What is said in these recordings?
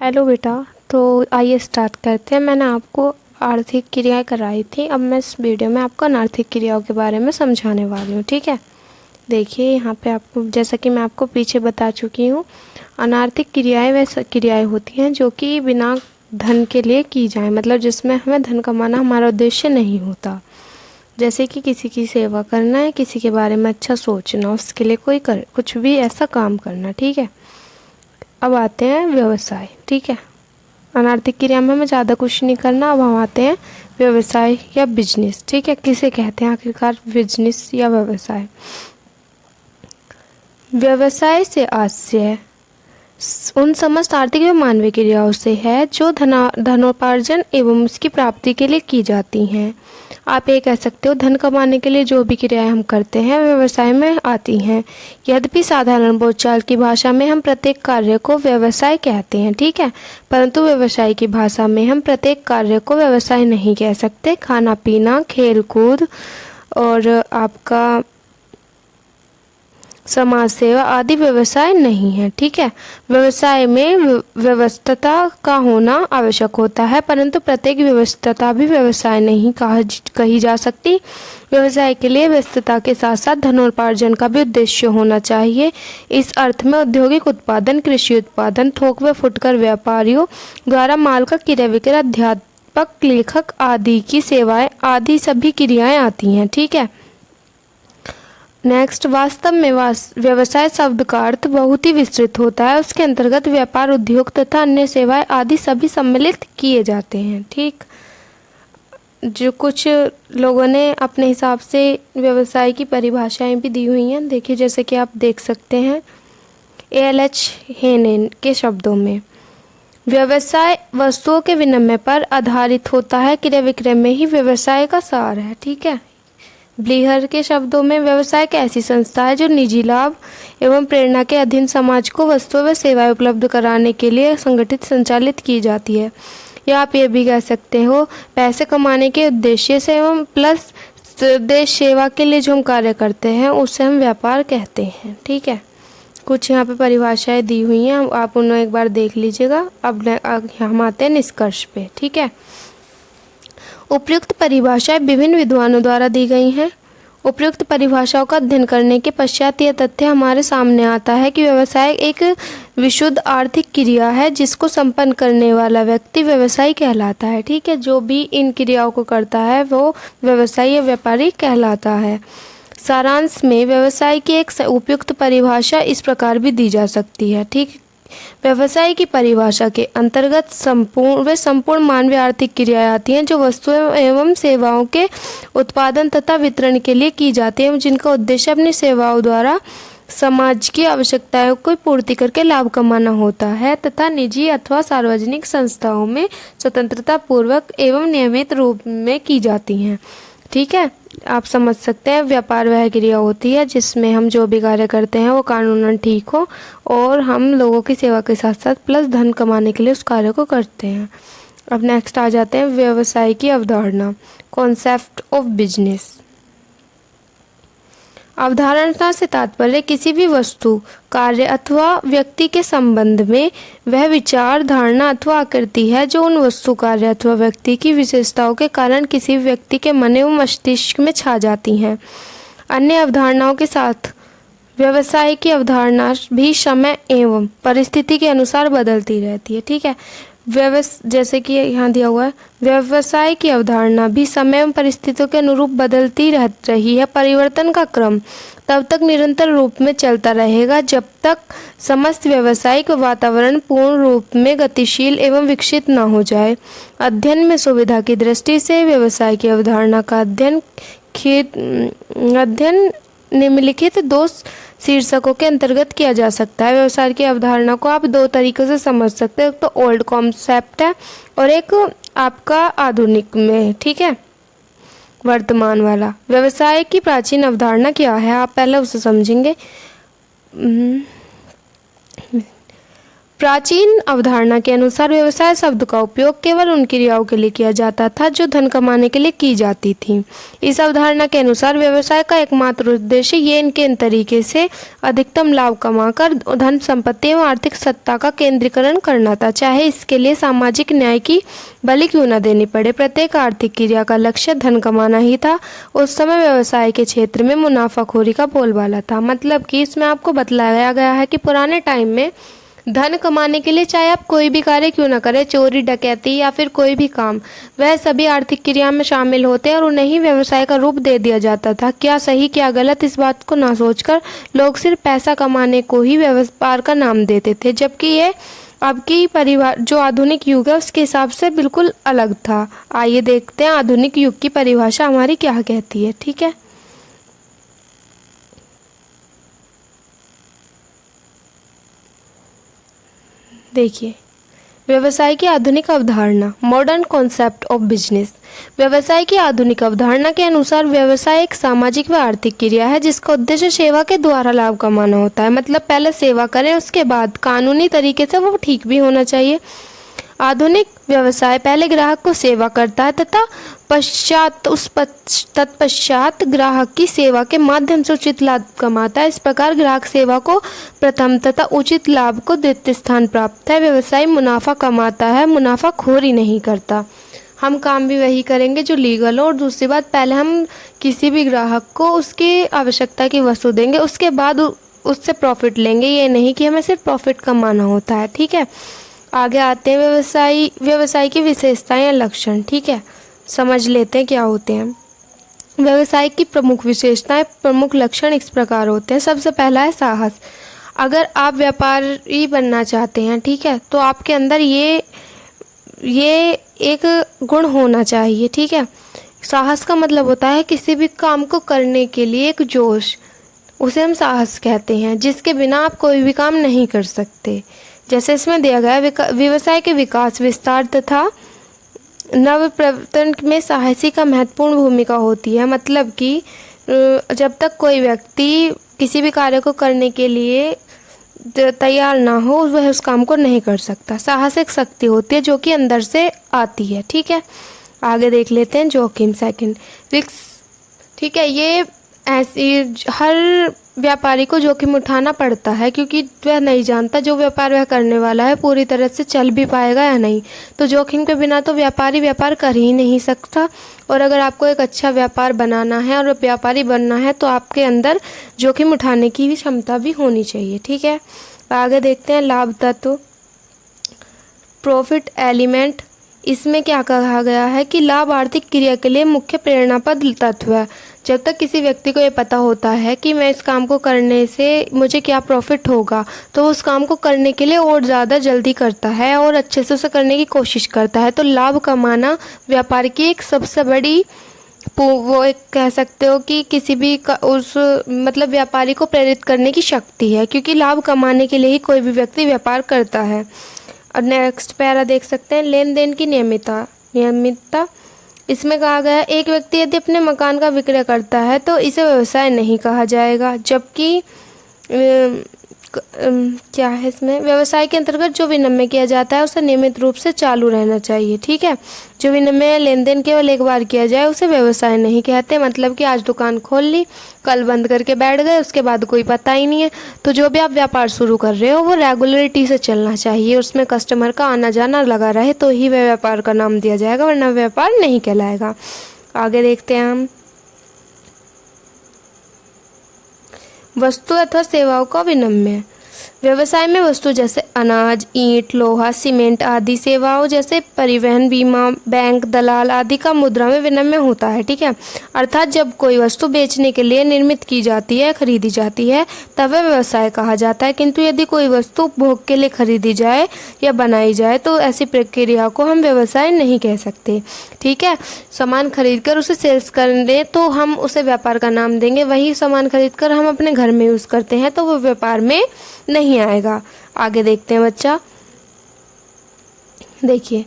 Hello बेटा। तो आइए स्टार्ट करते हैं। मैंने आपको आर्थिक क्रियाएं कराई थी। अब मैं इस वीडियो में आपको अनार्थिक क्रियाओं के बारे में समझाने वाली हूँ। ठीक है, देखिए यहाँ पे आपको, जैसा कि मैं आपको पीछे बता चुकी हूँ, अनार्थिक क्रियाएं वह क्रियाएं होती हैं जो कि बिना धन के लिए की जाए, मतलब जिसमें हमें धन कमाना हमारा उद्देश्य नहीं होता। जैसे कि किसी की सेवा करना है, किसी के बारे में अच्छा सोचना, उसके लिए कुछ भी ऐसा काम करना। ठीक है, अब आते हैं व्यवसाय। ठीक है, अनार्थिक क्रिया में हमें ज़्यादा कुछ नहीं करना। अब हम आते हैं व्यवसाय या बिजनेस। ठीक है, किसे कहते हैं आखिरकार बिजनेस या व्यवसाय? व्यवसाय से आशय उन समस्त आर्थिक एवं मानवीय क्रियाओं से है जो धनोपार्जन एवं उसकी प्राप्ति के लिए की जाती हैं। आप ये कह सकते हो धन कमाने के लिए जो भी क्रियाएं हम करते हैं व्यवसाय में आती हैं। यद्यपि साधारण बोलचाल की भाषा में हम प्रत्येक कार्य को व्यवसाय कहते हैं, ठीक है, परंतु व्यवसाय की भाषा में हम प्रत्येक कार्य को व्यवसाय नहीं कह सकते। खाना पीना, खेल कूद और आपका समाज सेवा आदि व्यवसाय नहीं है। ठीक है, व्यवसाय में व्यवस्थता का होना आवश्यक होता है, परंतु प्रत्येक व्यवस्थता भी व्यवसाय नहीं कही जा सकती। व्यवसाय के लिए व्यस्तता के साथ साथ धनोपार्जन का भी उद्देश्य होना चाहिए। इस अर्थ में औद्योगिक उत्पादन, कृषि उत्पादन, थोक व फुटकर व्यापारियों द्वारा माल का क्रय विक्रय, अध्यापक, लेखक आदि की सेवाएं आदि सभी क्रियाएं आती हैं। ठीक है, नेक्स्ट, वास्तव में व्यवसाय शब्द का अर्थ बहुत ही विस्तृत होता है। उसके अंतर्गत व्यापार, उद्योग तथा अन्य सेवाएं आदि सभी सम्मिलित किए जाते हैं। ठीक, जो कुछ लोगों ने अपने हिसाब से व्यवसाय की परिभाषाएं भी दी हुई हैं। देखिए, जैसे कि आप देख सकते हैं ALH हेनेन के शब्दों में, व्यवसाय वस्तुओं के विनिमय पर आधारित होता है, क्रय विक्रय में ही व्यवसाय का सार है। ठीक है, ब्लीहर के शब्दों में, व्यवसाय एक ऐसी संस्था है जो निजी लाभ एवं प्रेरणा के अधीन समाज को वस्तुएं व सेवाएं उपलब्ध कराने के लिए संगठित संचालित की जाती है। या आप ये भी कह सकते हो पैसे कमाने के उद्देश्य से एवं प्लस देश सेवा के लिए जो हम कार्य करते हैं उसे हम व्यापार कहते हैं। ठीक है, कुछ यहाँ पे परिभाषाएं दी हुई हैं, आप उन्हें एक बार देख लीजिएगा। अब हम आते हैं निष्कर्ष पे। ठीक है, उपयुक्त परिभाषाएं विभिन्न विद्वानों द्वारा दी गई हैं। उपयुक्त परिभाषाओं का अध्ययन करने के पश्चात यह तथ्य हमारे सामने आता है कि व्यवसाय एक विशुद्ध आर्थिक क्रिया है जिसको संपन्न करने वाला व्यक्ति व्यवसायी कहलाता है। ठीक है, जो भी इन क्रियाओं को करता है वो व्यवसायी या व्यापारी कहलाता है। सारांश में व्यवसाय की एक उपयुक्त परिभाषा इस प्रकार भी दी जा सकती है। ठीक, व्यवसाय की परिभाषा के अंतर्गत संपूर्ण मानवीय आर्थिक क्रियाएं आती हैं जो वस्तुओं एवं सेवाओं के उत्पादन तथा वितरण के लिए की जाती हैं, जिनका उद्देश्य अपनी सेवाओं द्वारा समाज की आवश्यकताओं को पूर्ति करके लाभ कमाना होता है तथा निजी अथवा सार्वजनिक संस्थाओं में स्वतंत्रता पूर्वक एवं नियमित रूप में की जाती हैं। ठीक है, आप समझ सकते हैं व्यापार वह क्रिया होती है जिसमें हम जो भी कार्य करते हैं वो कानूनन ठीक हो और हम लोगों की सेवा के साथ साथ प्लस धन कमाने के लिए उस कार्य को करते हैं। अब नेक्स्ट आ जाते हैं व्यवसाय की अवधारणा, कॉन्सेप्ट ऑफ बिजनेस। अवधारणा से तात्पर्य किसी भी वस्तु, कार्य अथवा व्यक्ति के संबंध में वह विचार, धारणा अथवा आकृति है जो उन वस्तु, कार्य अथवा व्यक्ति की विशेषताओं के कारण किसी व्यक्ति के मन एवं मस्तिष्क में छा जाती हैं। अन्य अवधारणाओं के साथ व्यवसाय की अवधारणा भी समय एवं परिस्थिति के अनुसार बदलती रहती है। ठीक है, जैसे कि यहाँ दिया हुआ है, व्यवसाय की अवधारणा भी समय एवं परिस्थितियों के अनुरूप बदलती रही है। परिवर्तन का क्रम तब तक निरंतर रूप में चलता रहेगा जब तक समस्त व्यावसायिक वातावरण पूर्ण रूप में गतिशील एवं विकसित न हो जाए। अध्ययन में सुविधा की दृष्टि से व्यवसाय की अवधारणा का अध्ययन निम्नलिखित दो शीर्षकों के अंतर्गत किया जा सकता है। व्यवसाय की अवधारणा को आप दो तरीकों से समझ सकते हैं, एक तो ओल्ड कॉन्सेप्ट है और एक आपका आधुनिक में। ठीक है, वर्तमान वाला। व्यवसाय की प्राचीन अवधारणा क्या है, आप पहले उसे समझेंगे। प्राचीन अवधारणा के अनुसार व्यवसाय शब्द का उपयोग केवल उन क्रियाओं के लिए किया जाता था जो धन कमाने के लिए की जाती थी। इस अवधारणा के अनुसार व्यवसाय का एकमात्र उद्देश्य ये इनके इन तरीके से अधिकतम लाभ कमाकर धन संपत्ति एवं आर्थिक सत्ता का केंद्रीकरण करना था, चाहे इसके लिए सामाजिक न्याय की बलि क्यों न देनी पड़े। प्रत्येक आर्थिक क्रिया का लक्ष्य धन कमाना ही था। उस समय व्यवसाय के क्षेत्र में मुनाफाखोरी का बोलबाला था। मतलब कि इसमें आपको बतलाया गया है कि पुराने टाइम में धन कमाने के लिए चाहे आप कोई भी कार्य क्यों न करें, चोरी डकैती या फिर कोई भी काम, वह सभी आर्थिक क्रिया में शामिल होते हैं और उन्हें ही व्यवसाय का रूप दे दिया जाता था। क्या सही क्या गलत इस बात को ना सोचकर लोग सिर्फ पैसा कमाने को ही व्यापार का नाम देते थे, जबकि ये अब की परिभाषा जो आधुनिक युग है उसके हिसाब से बिल्कुल अलग था। आइए देखते हैं आधुनिक युग की परिभाषा हमारी क्या कहती है। ठीक है, देखिए व्यवसाय की आधुनिक अवधारणा, मॉडर्न कॉन्सेप्ट ऑफ बिजनेस। व्यवसाय की आधुनिक अवधारणा के अनुसार व्यवसाय एक सामाजिक व आर्थिक क्रिया है जिसका उद्देश्य सेवा के द्वारा लाभ कमाना होता है। मतलब पहले सेवा करें, उसके बाद कानूनी तरीके से वो ठीक भी होना चाहिए। आधुनिक व्यवसाय पहले ग्राहक को सेवा करता है तथा तत्पश्चात ग्राहक की सेवा के माध्यम से उचित लाभ कमाता है। इस प्रकार ग्राहक सेवा को प्रथम तथा उचित लाभ को द्वितीय स्थान प्राप्त है। व्यवसाय मुनाफा कमाता है, मुनाफाखोरी नहीं करता। हम काम भी वही करेंगे जो लीगल हो। और दूसरी बात, पहले हम किसी भी ग्राहक को उसकी आवश्यकता की वस्तु देंगे, उसके बाद उससे प्रॉफिट लेंगे। ये नहीं कि हमें सिर्फ प्रॉफिट कमाना होता है। ठीक है, आगे आते हैं व्यवसाय की विशेषताएं या लक्षण। ठीक है, समझ लेते हैं क्या होते हैं व्यवसाय की प्रमुख विशेषताएं, प्रमुख लक्षण इस प्रकार होते हैं। सबसे पहला है साहस। अगर आप व्यापारी बनना चाहते हैं, ठीक है, तो आपके अंदर ये एक गुण होना चाहिए। ठीक है, साहस का मतलब होता है किसी भी काम को करने के लिए एक जोश, उसे हम साहस कहते हैं, जिसके बिना आप कोई भी काम नहीं कर सकते। जैसे इसमें दिया गया है, व्यवसाय के विकास, विस्तार तथा नवप्रवर्तन में साहसी का महत्वपूर्ण भूमिका होती है। मतलब कि जब तक कोई व्यक्ति किसी भी कार्य को करने के लिए तैयार ना हो, वह उस काम को नहीं कर सकता। साहस एक शक्ति होती है जो कि अंदर से आती है। ठीक है, आगे देख लेते हैं जोखिम। Second, risk. ठीक है, ये ऐसी हर व्यापारी को जोखिम उठाना पड़ता है क्योंकि वह नहीं जानता जो व्यापार वह करने वाला है पूरी तरह से चल भी पाएगा या नहीं। तो जोखिम के बिना तो व्यापारी व्यापार कर ही नहीं सकता। और अगर आपको एक अच्छा व्यापार बनाना है और व्यापारी बनना है तो आपके अंदर जोखिम उठाने की भी क्षमता भी होनी चाहिए। ठीक है, आगे देखते हैं लाभ तत्व, प्रॉफिट एलिमेंट। इसमें क्या कहा गया है कि लाभ आर्थिक क्रिया के लिए मुख्य प्रेरणापद तत्व है। जब तक किसी व्यक्ति को ये पता होता है कि मैं इस काम को करने से मुझे क्या प्रॉफिट होगा, तो उस काम को करने के लिए और ज़्यादा जल्दी करता है और अच्छे से उसे करने की कोशिश करता है। तो लाभ कमाना व्यापार की एक सबसे बड़ी वो एक कह सकते हो कि किसी भी उस मतलब व्यापारी को प्रेरित करने की शक्ति है, क्योंकि लाभ कमाने के लिए ही कोई भी व्यक्ति व्यापार करता है। और नेक्स्ट पैरा देख सकते हैं, लेन देन की नियमितता। इसमें कहा गया है एक व्यक्ति यदि अपने मकान का विक्रय करता है तो इसे व्यवसाय नहीं कहा जाएगा, जबकि क्या है इसमें, व्यवसाय के अंतर्गत जो विनिमय किया जाता है उसे नियमित रूप से चालू रहना चाहिए। ठीक है, जो विनिमय लेन देन केवल एक बार किया जाए उसे व्यवसाय नहीं कहते। मतलब कि आज दुकान खोल ली, कल बंद करके बैठ गए, उसके बाद कोई पता ही नहीं है। तो जो भी आप व्यापार शुरू कर रहे हो वो रेगुलरिटी से चलना चाहिए, उसमें कस्टमर का आना जाना लगा रहे तो ही वह व्यापार का नाम दिया जाएगा, वरना व्यापार नहीं कहलाएगा। आगे देखते हैं हम वस्तु अथवा सेवाओं का विनिमय। व्यवसाय में वस्तु जैसे अनाज, ईंट, लोहा, सीमेंट आदि, सेवाओं जैसे परिवहन, बीमा, बैंक, दलाल आदि का मुद्रा में विनिमय होता है। ठीक है, अर्थात जब कोई वस्तु बेचने के लिए निर्मित की जाती है, खरीदी जाती है, तब वह व्यवसाय कहा जाता है। किंतु यदि कोई वस्तु उपभोग के लिए खरीदी जाए या बनाई जाए तो ऐसी प्रक्रिया को हम व्यवसाय नहीं कह सकते। ठीक है, सामान खरीद कर उसे सेल्स कर दें तो हम उसे व्यापार का नाम देंगे। वही सामान खरीद कर हम अपने घर में यूज़ करते हैं तो वो व्यापार में नहीं आएगा। आगे देखते हैं बच्चा, देखिए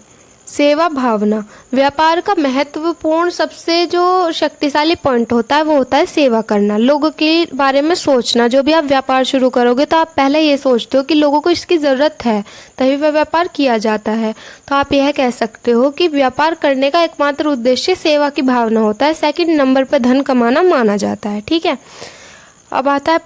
सेवा भावना। व्यापार का महत्वपूर्ण सबसे जो शक्तिशाली पॉइंट होता है वो होता है सेवा करना, लोगों के बारे में सोचना। जो भी आप व्यापार शुरू करोगे तो आप पहले ये सोचते हो कि लोगों को इसकी ज़रूरत है, तभी वह व्यापार किया जाता है। तो आप यह कह सकते हो कि व्यापार करने का एकमात्र उद्देश्य सेवा की भावना होता है, सेकंड नंबर पर धन कमाना माना जाता है। ठीक है, अब आता है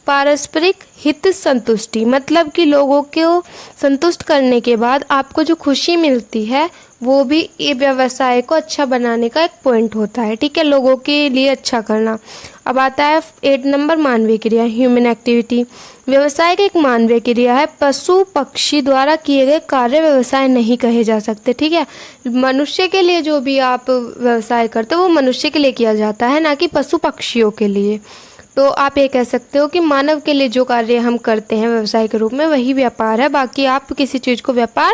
पारस्परिक हित संतुष्टि, मतलब कि लोगों को संतुष्ट करने के बाद आपको जो खुशी मिलती है वो भी ये व्यवसाय को अच्छा बनाने का एक पॉइंट होता है। ठीक है, लोगों के लिए अच्छा करना। अब आता है 8 नंबर मानवीय क्रिया, ह्यूमन एक्टिविटी। व्यवसाय की एक मानवीय क्रिया है, पशु पक्षी द्वारा किए गए कार्य व्यवसाय नहीं कहे जा सकते। ठीक है, मनुष्य के लिए जो भी आप व्यवसाय करते हो वो मनुष्य के लिए किया जाता है, ना कि पशु पक्षियों के लिए। तो आप ये कह सकते हो कि मानव के लिए जो कार्य हम करते हैं व्यवसाय के रूप में वही व्यापार है, बाकी आप किसी चीज़ को व्यापार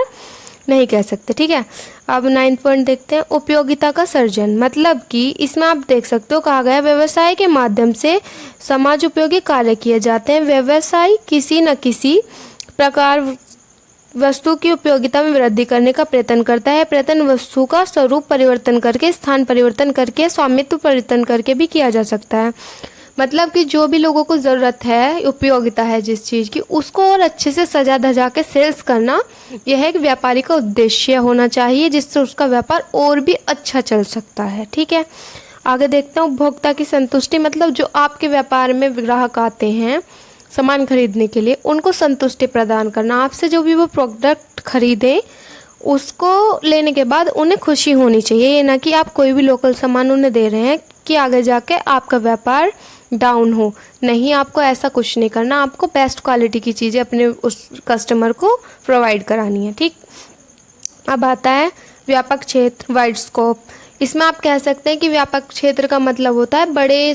नहीं कह सकते। ठीक है, अब 9 पॉइंट देखते हैं, उपयोगिता का सर्जन, मतलब कि इसमें आप देख सकते हो कहा गया व्यवसाय के माध्यम से समाज उपयोगी कार्य किए जाते हैं। व्यवसाय किसी न किसी प्रकार वस्तु की उपयोगिता में वृद्धि करने का प्रयत्न करता है। प्रयत्न वस्तु का स्वरूप परिवर्तन करके, स्थान परिवर्तन करके, स्वामित्व परिवर्तन करके भी किया जा सकता है। मतलब कि जो भी लोगों को ज़रूरत है, उपयोगिता है जिस चीज़ की, उसको और अच्छे से सजा धजा के सेल्स करना, यह एक व्यापारी का उद्देश्य होना चाहिए, जिससे उसका व्यापार और भी अच्छा चल सकता है। ठीक है, आगे देखते हैं उपभोक्ता की संतुष्टि, मतलब जो आपके व्यापार में ग्राहक आते हैं सामान खरीदने के लिए, उनको संतुष्टि प्रदान करना। आपसे जो भी वो प्रोडक्ट खरीदें उसको लेने के बाद उन्हें खुशी होनी चाहिए, ये ना कि आप कोई भी लोकल सामान उन्हें दे रहे हैं कि आगे जाके आपका व्यापार डाउन हो। नहीं, आपको ऐसा कुछ नहीं करना, आपको बेस्ट क्वालिटी की चीज़ें अपने उस कस्टमर को प्रोवाइड करानी है। ठीक, अब आता है व्यापक क्षेत्र, वाइड स्कोप। इसमें आप कह सकते हैं कि व्यापक क्षेत्र का मतलब होता है बड़े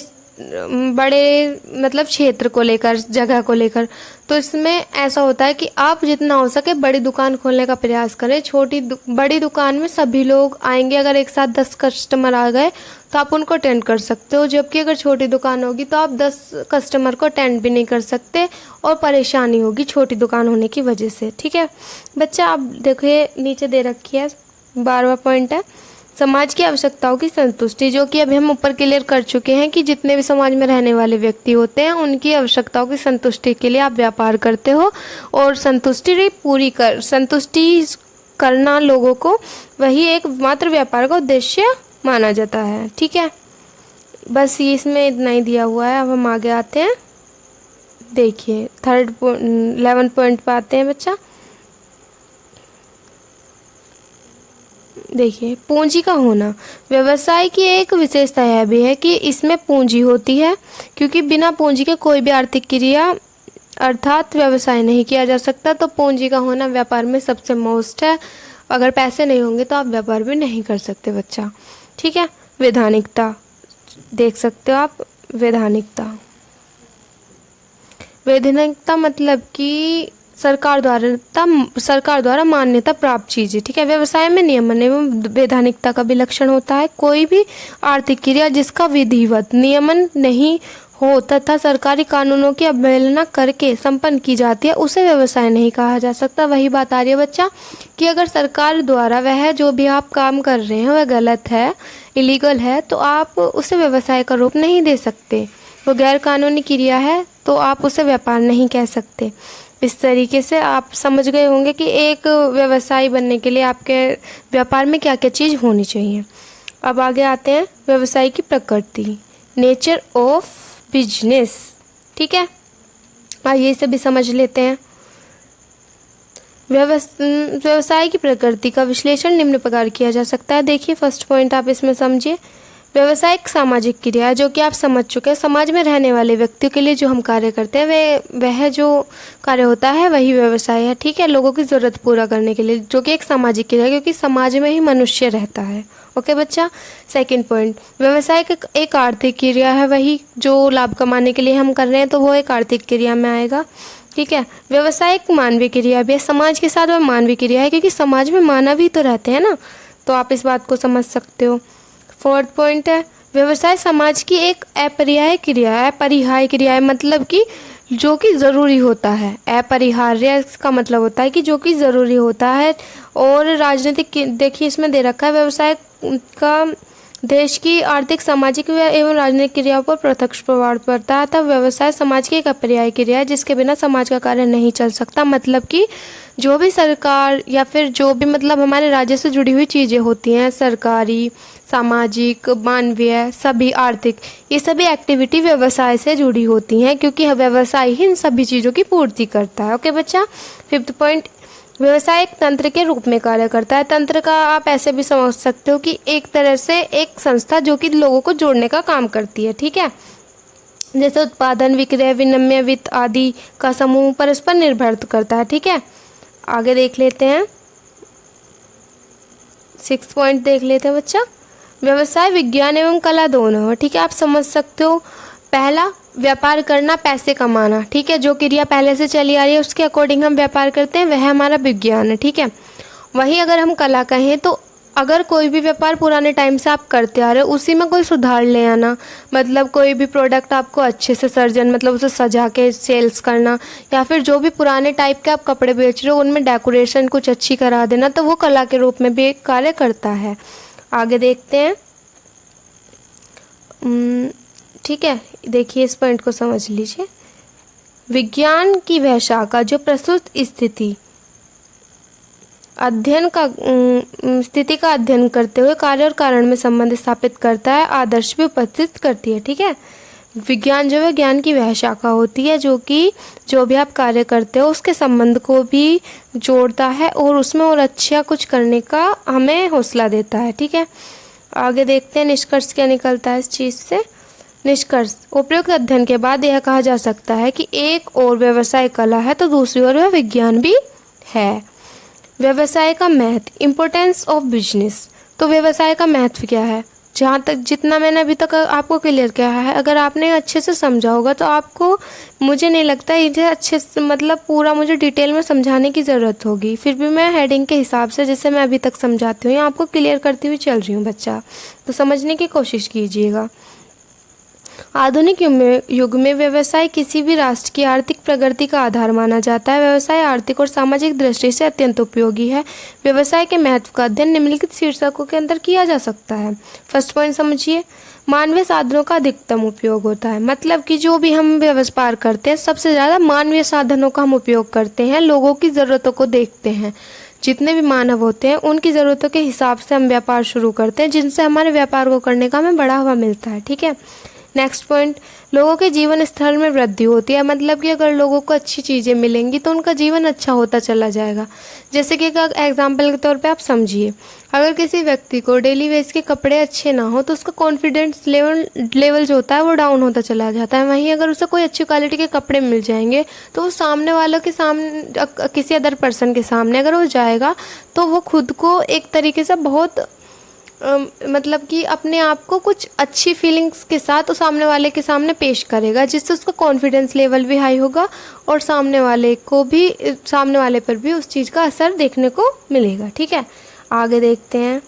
मतलब क्षेत्र को लेकर, जगह को लेकर। तो इसमें ऐसा होता है कि आप जितना हो सके बड़ी दुकान खोलने का प्रयास करें। बड़ी दुकान में सभी लोग आएंगे, अगर एक साथ 10 कस्टमर आ गए तो आप उनको अटेंड कर सकते हो, जबकि अगर छोटी दुकान होगी तो आप 10 कस्टमर को अटेंड भी नहीं कर सकते और परेशानी होगी छोटी दुकान होने की वजह से। ठीक है बच्चा, आप देखिए नीचे दे रखी है 12वां पॉइंट है समाज की आवश्यकताओं की संतुष्टि, जो कि अभी हम ऊपर क्लियर कर चुके हैं कि जितने भी समाज में रहने वाले व्यक्ति होते हैं उनकी आवश्यकताओं की संतुष्टि के लिए आप व्यापार करते हो, और संतुष्टि करना लोगों को, वही एक मात्र व्यापार का उद्देश्य माना जाता है। ठीक है, बस इसमें इतना ही दिया हुआ है। अब हम आगे आते हैं, देखिए 11 पॉइंट पे आते हैं बच्चा। देखिए पूंजी का होना, व्यवसाय की एक विशेषता यह भी है कि इसमें पूंजी होती है, क्योंकि बिना पूंजी के कोई भी आर्थिक क्रिया अर्थात व्यवसाय नहीं किया जा सकता। तो पूंजी का होना व्यापार में सबसे मोस्ट है, अगर पैसे नहीं होंगे तो आप व्यापार भी नहीं कर सकते बच्चा। ठीक है, वैधानिकता देख सकते हो आप, वैधानिकता मतलब कि सरकार द्वारा मान्यता प्राप्त चीज़ें। ठीक है, व्यवसाय में नियमन एवं वैधानिकता का भी लक्षण होता है। कोई भी आर्थिक क्रिया जिसका विधिवत नियमन नहीं हो तथा सरकारी कानूनों की अवहेलना करके संपन्न की जाती है, उसे व्यवसाय नहीं कहा जा सकता। वही बात आ रही है बच्चा कि अगर सरकार द्वारा वह जो भी आप काम कर रहे हैं वह गलत है, इलीगल है, तो आप उसे व्यवसाय का रूप नहीं दे सकते। वो गैर कानूनी क्रिया है तो आप उसे व्यापार नहीं कह सकते। इस तरीके से आप समझ गए होंगे कि एक व्यवसायी बनने के लिए आपके व्यापार में क्या क्या चीज़ होनी चाहिए। अब आगे आते हैं व्यवसाय की प्रकृति, नेचर ऑफ बिजनेस। ठीक है, आइए इसे भी समझ लेते हैं। व्यवसाय की प्रकृति का विश्लेषण निम्न प्रकार किया जा सकता है। देखिए फर्स्ट पॉइंट आप इसमें समझिए, व्यवसाय एक सामाजिक क्रिया है, जो कि आप समझ चुके हैं। समाज में रहने वाले व्यक्तियों के लिए जो हम कार्य करते हैं वह जो कार्य होता है वही व्यवसाय है। ठीक है, लोगों की ज़रूरत पूरा करने के लिए, जो कि एक सामाजिक क्रिया है, क्योंकि समाज में ही मनुष्य रहता है। ओके बच्चा, सेकंड पॉइंट, व्यवसाय एक आर्थिक क्रिया है, वही जो लाभ कमाने के लिए हम कर रहे हैं तो वो एक आर्थिक क्रिया में आएगा। ठीक है, व्यवसाय एक मानवीय क्रिया भी है, समाज के साथ वह मानवीय क्रिया है, क्योंकि समाज में मानव ही तो रहते हैं ना, तो आप इस बात को समझ सकते हो। फोर्थ पॉइंट है, व्यवसाय समाज की एक अपरिहार्य क्रिया है, मतलब कि जो कि ज़रूरी होता है। अपरिहार्य इसका मतलब होता है कि जो कि ज़रूरी होता है। और राजनीतिक देखिए इसमें दे रखा है व्यवसाय का देश की आर्थिक सामाजिक एवं राजनीतिक क्रियाओं पर प्रत्यक्ष प्रभाव पड़ता है। तब व्यवसाय समाज की एक अपरिहार्य क्रिया है जिसके बिना समाज का कार्य नहीं चल सकता। मतलब कि जो भी सरकार या फिर जो भी मतलब हमारे राज्य से जुड़ी हुई चीज़ें होती हैं, सरकारी, सामाजिक, मानवीय, सभी आर्थिक, ये सभी एक्टिविटी व्यवसाय से जुड़ी होती हैं क्योंकि व्यवसाय ही इन सभी चीज़ों की पूर्ति करता है। ओके बच्चा। 5th पॉइंट, व्यवसाय एक तंत्र के रूप में कार्य करता है। तंत्र का आप ऐसे भी समझ सकते हो कि एक तरह से एक संस्था जो कि लोगों को जोड़ने का काम करती है। ठीक है, जैसे उत्पादन, विक्रय, विनिमय, वित्त आदि का समूह परस्पर निर्भर करता है। ठीक है, आगे देख लेते हैं। 6 पॉइंट देख लेते हैं बच्चा। व्यवसाय विज्ञान एवं कला दोनों है। ठीक है, आप समझ सकते हो। पहला, व्यापार करना, पैसे कमाना। ठीक है, जो क्रिया पहले से चली आ रही है उसके अकॉर्डिंग हम व्यापार करते हैं, वह हमारा विज्ञान है। ठीक है, वहीं अगर हम कला कहें तो अगर कोई भी व्यापार पुराने टाइम से आप करते आ रहे हो उसी में कोई सुधार ले आना, मतलब कोई भी प्रोडक्ट आपको अच्छे से सर्जन मतलब उसे सजा के सेल्स करना, या फिर जो भी पुराने टाइप के आप कपड़े बेच रहे हो उनमें डेकोरेशन कुछ अच्छी करा देना, तो वो कला के रूप में भी एक कार्य करता है। आगे देखते हैं। ठीक है, देखिए इस पॉइंट को समझ लीजिए। विज्ञान की वह शाखा जो प्रस्तुत स्थिति स्थिति का अध्ययन करते हुए कार्य और कारण में संबंध स्थापित करता है, आदर्श भी उपस्थित करती है। ठीक है, विज्ञान जो है ज्ञान की वह शाखा होती है जो कि जो भी आप कार्य करते हो उसके संबंध को भी जोड़ता है और उसमें और अच्छा कुछ करने का हमें हौसला देता है। ठीक है, आगे देखते हैं निष्कर्ष क्या निकलता है इस चीज़ से। निष्कर्ष, उपयुक्त अध्ययन के बाद यह कहा जा सकता है कि एक और व्यवसाय कला है तो दूसरी ओर वह विज्ञान भी है। व्यवसाय का महत्व, इम्पोर्टेंस ऑफ बिजनेस। तो व्यवसाय का महत्व क्या है, जहाँ तक जितना मैंने अभी तक आपको क्लियर किया है, अगर आपने अच्छे से समझा होगा तो आपको, मुझे नहीं लगता इसे अच्छे से मतलब पूरा मुझे डिटेल में समझाने की ज़रूरत होगी। फिर भी मैं हेडिंग के हिसाब से जैसे मैं अभी तक समझाती हूँ आपको क्लियर करती हुई चल रही हूँ बच्चा, तो समझने की कोशिश कीजिएगा। आधुनिक युग में व्यवसाय किसी भी राष्ट्र की आर्थिक प्रगति का आधार माना जाता है। व्यवसाय आर्थिक और सामाजिक दृष्टि से अत्यंत उपयोगी है। व्यवसाय के महत्व का अध्ययन निम्नलिखित शीर्षकों के अंदर किया जा सकता है। फर्स्ट पॉइंट समझिए, मानवीय साधनों का अधिकतम उपयोग होता है। मतलब कि जो भी हम व्यापार करते हैं सबसे ज़्यादा मानवीय साधनों का हम उपयोग करते हैं, लोगों की ज़रूरतों को देखते हैं। जितने भी मानव होते हैं उनकी ज़रूरतों के हिसाब से हम व्यापार शुरू करते हैं, जिनसे हमारे व्यापार को करने का हमें बढ़ावा मिलता है। ठीक है, नेक्स्ट पॉइंट, लोगों के जीवन स्तर में वृद्धि होती है। मतलब कि अगर लोगों को अच्छी चीज़ें मिलेंगी तो उनका जीवन अच्छा होता चला जाएगा। जैसे कि एग्जाम्पल के तौर पे आप समझिए, अगर किसी व्यक्ति को डेली वेज के कपड़े अच्छे ना हो तो उसका कॉन्फिडेंस लेवल जो होता है वो डाउन होता चला जाता है। वहीं अगर उसे कोई अच्छी क्वालिटी के कपड़े मिल जाएंगे तो वो सामने वालों के सामने किसी अदर पर्सन के सामने अगर वो जाएगा तो वो खुद को एक तरीके से बहुत मतलब कि अपने आप को कुछ अच्छी फीलिंग्स के साथ उस सामने वाले के सामने पेश करेगा, जिससे उसका कॉन्फिडेंस लेवल भी हाई होगा और सामने वाले पर भी उस चीज़ का असर देखने को मिलेगा। ठीक है, आगे देखते हैं।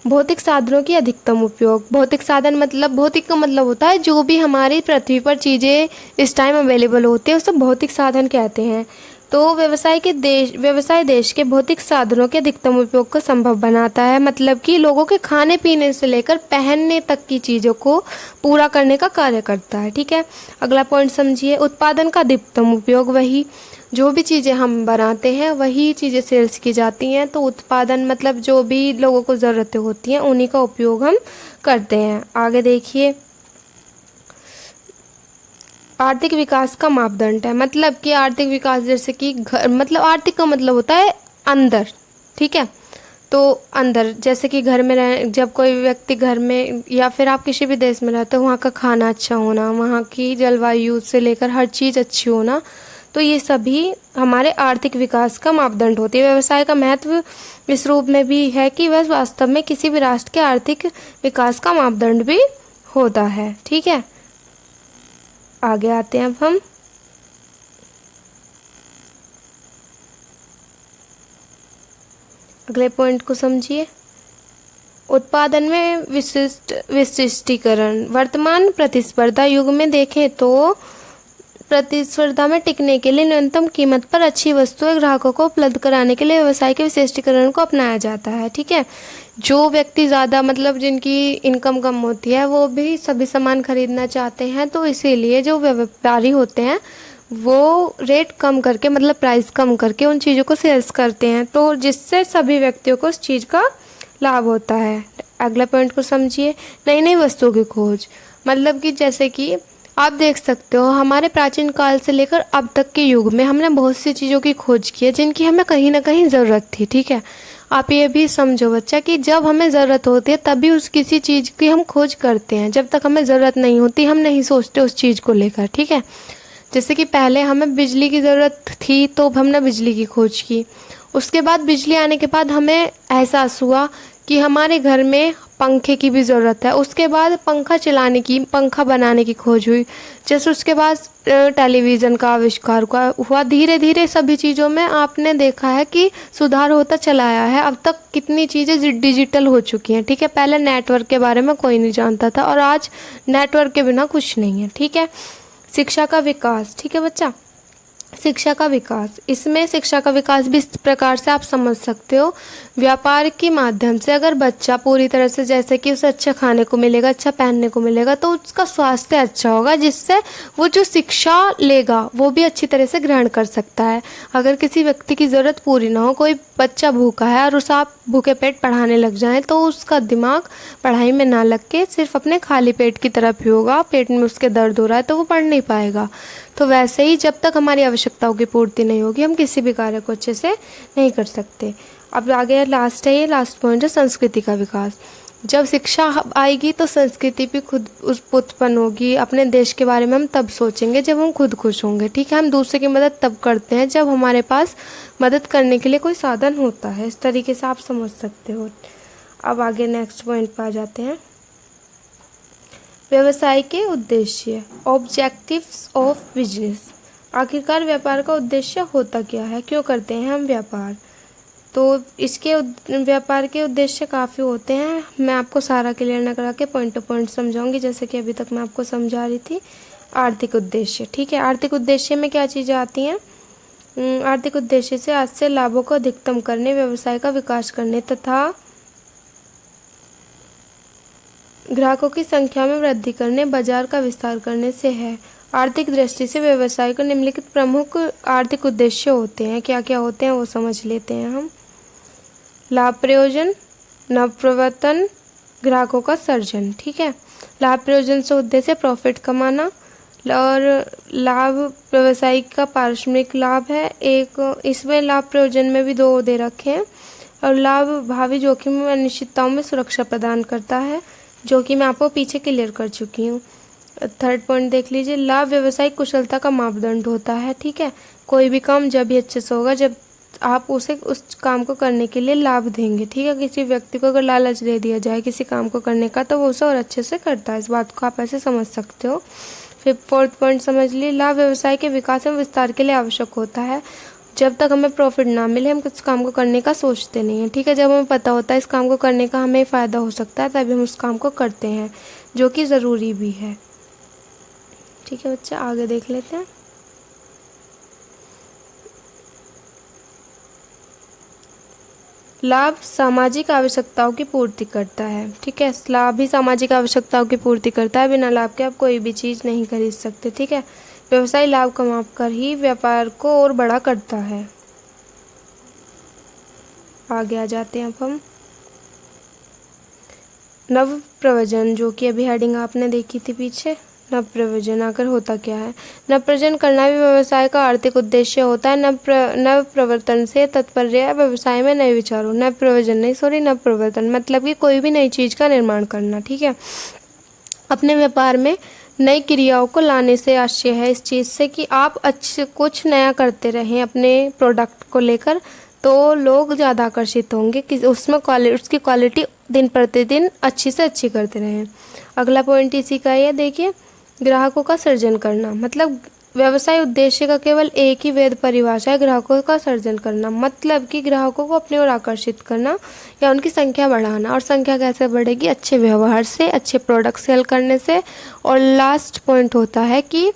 भौतिक साधनों की अधिकतम उपयोग। भौतिक साधन मतलब, भौतिक का मतलब होता है जो भी हमारी पृथ्वी पर चीज़ें इस टाइम अवेलेबल होती है उसे भौतिक साधन कहते हैं। तो व्यवसाय देश के भौतिक साधनों के अधिकतम उपयोग को संभव बनाता है। मतलब कि लोगों के खाने पीने से लेकर पहनने तक की चीज़ों को पूरा करने का कार्य करता है। ठीक है, अगला पॉइंट समझिए, उत्पादन का अधिकतम उपयोग। वही जो भी चीज़ें हम बनाते हैं वही चीज़ें सेल्स की जाती हैं, तो उत्पादन मतलब जो भी लोगों को ज़रूरतें होती हैं उन्हीं का उपयोग हम करते हैं। आगे देखिए, आर्थिक विकास का मापदंड है। मतलब कि आर्थिक विकास जैसे कि घर, मतलब आर्थिक का मतलब होता है अंदर। ठीक है, तो अंदर जैसे कि घर में जब कोई व्यक्ति घर में या फिर आप किसी भी देश में रहते हो वहाँ का खाना अच्छा होना, वहाँ की जलवायु से लेकर हर चीज़ अच्छी होना, तो ये सभी हमारे आर्थिक विकास का मापदंड होती है। व्यवसाय का महत्व इस रूप में भी है कि वह वास्तव में किसी भी राष्ट्र के आर्थिक विकास का मापदंड भी होता है। ठीक है, आगे आते हैं अब हम। अगले पॉइंट को समझिए, उत्पादन में विशिष्टीकरण। वर्तमान प्रतिस्पर्धा युग में देखें तो प्रतिस्पर्धा में टिकने के लिए न्यूनतम कीमत पर अच्छी वस्तुएं ग्राहकों को उपलब्ध कराने के लिए व्यवसाय के विशिष्टीकरण को अपनाया जाता है। ठीक है, जो व्यक्ति ज़्यादा मतलब जिनकी इनकम कम होती है वो भी सभी सामान खरीदना चाहते हैं, तो इसीलिए जो व्यापारी होते हैं वो रेट कम करके मतलब प्राइस कम करके उन चीज़ों को सेल्स करते हैं, तो जिससे सभी व्यक्तियों को उस चीज़ का लाभ होता है। अगला पॉइंट को समझिए, नई नई वस्तुओं की खोज। मतलब कि जैसे कि आप देख सकते हो हमारे प्राचीन काल से लेकर अब तक के युग में हमने बहुत सी चीज़ों की खोज की है जिनकी हमें कहीं ना कहीं ज़रूरत थी। ठीक है, आप ये भी समझो बच्चा कि जब हमें ज़रूरत होती है तभी उस किसी चीज़ की हम खोज करते हैं, जब तक हमें ज़रूरत नहीं होती हम नहीं सोचते उस चीज़ को लेकर। ठीक है, जैसे कि पहले हमें बिजली की ज़रूरत थी तो हमने बिजली की खोज की, उसके बाद बिजली आने के बाद हमें एहसास हुआ कि हमारे घर में पंखे की भी ज़रूरत है, उसके बाद पंखा बनाने की खोज हुई, जैसे उसके बाद टेलीविज़न का आविष्कार हुआ। धीरे धीरे सभी चीज़ों में आपने देखा है कि सुधार होता चला आया है। अब तक कितनी चीज़ें डिजिटल हो चुकी हैं। ठीक है, पहले नेटवर्क के बारे में कोई नहीं जानता था और आज नेटवर्क के बिना कुछ नहीं है। ठीक है, शिक्षा का विकास। ठीक है बच्चा, शिक्षा का विकास, इसमें शिक्षा का विकास भी इस प्रकार से आप समझ सकते हो, व्यापार के माध्यम से अगर बच्चा पूरी तरह से, जैसे कि उसे अच्छा खाने को मिलेगा, अच्छा पहनने को मिलेगा, तो उसका स्वास्थ्य अच्छा होगा, जिससे वो जो शिक्षा लेगा वो भी अच्छी तरह से ग्रहण कर सकता है। अगर किसी व्यक्ति की ज़रूरत पूरी ना हो, कोई बच्चा भूखा है और उसे आप भूखे पेट पढ़ाने लग जाएं, तो उसका दिमाग पढ़ाई में ना लग के सिर्फ अपने खाली पेट की तरफ ही होगा, पेट में उसके दर्द हो रहा है तो वो पढ़ नहीं पाएगा। तो वैसे ही जब तक हमारी आवश्यकताओं की पूर्ति नहीं होगी हम किसी भी कार्य को अच्छे से नहीं कर सकते। अब आगे लास्ट है, ये लास्ट पॉइंट है संस्कृति का विकास। जब शिक्षा आएगी तो संस्कृति भी खुद उत्पन्न होगी। अपने देश के बारे में हम तब सोचेंगे जब हम खुद खुश होंगे। ठीक है, हम दूसरे की मदद तब करते हैं जब हमारे पास मदद करने के लिए कोई साधन होता है। इस तरीके से आप समझ सकते हो। अब आगे नेक्स्ट पॉइंट पर आ जाते हैं, व्यवसाय के उद्देश्य, ऑब्जेक्टिव्स ऑफ बिजनेस। आखिरकार व्यापार का उद्देश्य होता क्या है, क्यों करते हैं हम व्यापार? तो इसके व्यापार के उद्देश्य काफ़ी होते हैं। मैं आपको सारा क्लियर न करा के पॉइंट टू पॉइंट समझाऊंगी, जैसे कि अभी तक मैं आपको समझा रही थी। आर्थिक उद्देश्य, ठीक है, आर्थिक उद्देश्य में क्या चीज़ें आती हैं? आर्थिक उद्देश्य से आज से लाभों को अधिकतम करने, व्यवसाय का विकास करने तथा ग्राहकों की संख्या में वृद्धि करने, बाजार का विस्तार करने से है। आर्थिक दृष्टि से व्यवसाय को निम्नलिखित प्रमुख आर्थिक उद्देश्य होते हैं। क्या क्या होते हैं वो समझ लेते हैं हम। लाभ प्रयोजन, नवप्रवर्तन, ग्राहकों का सर्जन। ठीक है, लाभ प्रयोजन से उद्देश्य प्रॉफिट कमाना, और लाभ व्यवसाय का पारस्परिक लाभ है एक। इसमें लाभ प्रयोजन में भी दो दे रखे हैं। और लाभ भावी जोखिम व अनिश्चितताओं में सुरक्षा प्रदान करता है, जो कि मैं आपको पीछे क्लियर कर चुकी हूँ। थर्ड पॉइंट देख लीजिए, लाभ व्यवसायिक कुशलता का मापदंड होता है। ठीक है, कोई भी काम जब भी अच्छे से होगा जब आप उसे उस काम को करने के लिए लाभ देंगे। ठीक है, किसी व्यक्ति को अगर लालच दे दिया जाए किसी काम को करने का तो वो उसे और अच्छे से करता है। इस बात को आप ऐसे समझ सकते हो। फिर फोर्थ पॉइंट समझ लिए, लाभ व्यवसाय के विकास एवं विस्तार के लिए आवश्यक होता है। जब तक हमें प्रॉफिट ना मिले हम कुछ काम को करने का सोचते नहीं हैं। ठीक है, जब हमें पता होता है इस काम को करने का हमें फ़ायदा हो सकता है तभी हम उस काम को करते हैं, जो कि ज़रूरी भी है। ठीक है बच्चा, आगे देख लेते हैं। लाभ सामाजिक आवश्यकताओं की पूर्ति करता है। ठीक है, लाभ भी सामाजिक आवश्यकताओं की पूर्ति करता है। बिना लाभ के आप कोई भी चीज़ नहीं खरीद सकते। ठीक है, व्यवसाय लाभ कमाकर ही व्यापार को और बड़ा करता है। आगे आ जाते हैं अब हम नव प्रवचन, जो कि अभी हेडिंग आपने देखी थी पीछे। नव प्रवचन आकर होता क्या है? नव प्रवचन करना भी व्यवसाय का आर्थिक उद्देश्य होता है। नव प्रवर्तन से तात्पर्य है व्यवसाय में नए विचारों, नव प्रवचन नहीं सॉरी नव प्रवर्तन मतलब कि कोई भी नई चीज़ का निर्माण करना। ठीक है, अपने व्यापार में नई क्रियाओं को लाने से आशय है इस चीज़ से कि आप अच्छे कुछ नया करते रहें अपने प्रोडक्ट को लेकर, तो लोग ज़्यादा आकर्षित होंगे कि उसमें उसकी क्वालिटी दिन प्रतिदिन अच्छी से अच्छी करते रहें। अगला पॉइंट इसी का है, देखिए ग्राहकों का सृजन करना, मतलब व्यवसाय उद्देश्य का केवल एक ही वैध परिभाषा है, ग्राहकों का सर्जन करना। मतलब कि ग्राहकों को अपनी ओर आकर्षित करना या उनकी संख्या बढ़ाना। और संख्या कैसे बढ़ेगी? अच्छे व्यवहार से, अच्छे प्रोडक्ट सेल करने से। और लास्ट पॉइंट होता है कि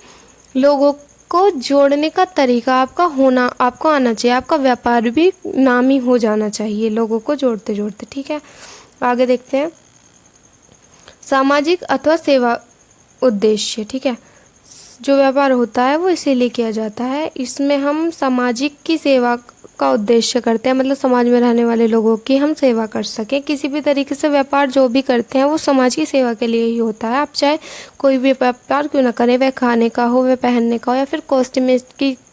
लोगों को जोड़ने का तरीका आपको आना चाहिए। आपका व्यापार भी नामी हो जाना चाहिए लोगों को जोड़ते जोड़ते। ठीक है, आगे देखते हैं। सामाजिक अथवा सेवा उद्देश्य। ठीक है, जो व्यापार होता है वो इसीलिए किया जाता है, इसमें हम सामाजिक की सेवा का उद्देश्य करते हैं, मतलब समाज में रहने वाले लोगों की हम सेवा कर सकें। किसी भी तरीके से व्यापार जो भी करते हैं वो समाज की सेवा के लिए ही होता है। आप चाहे कोई भी व्यापार क्यों ना करें, वह खाने का हो, वह पहनने का हो, या फिर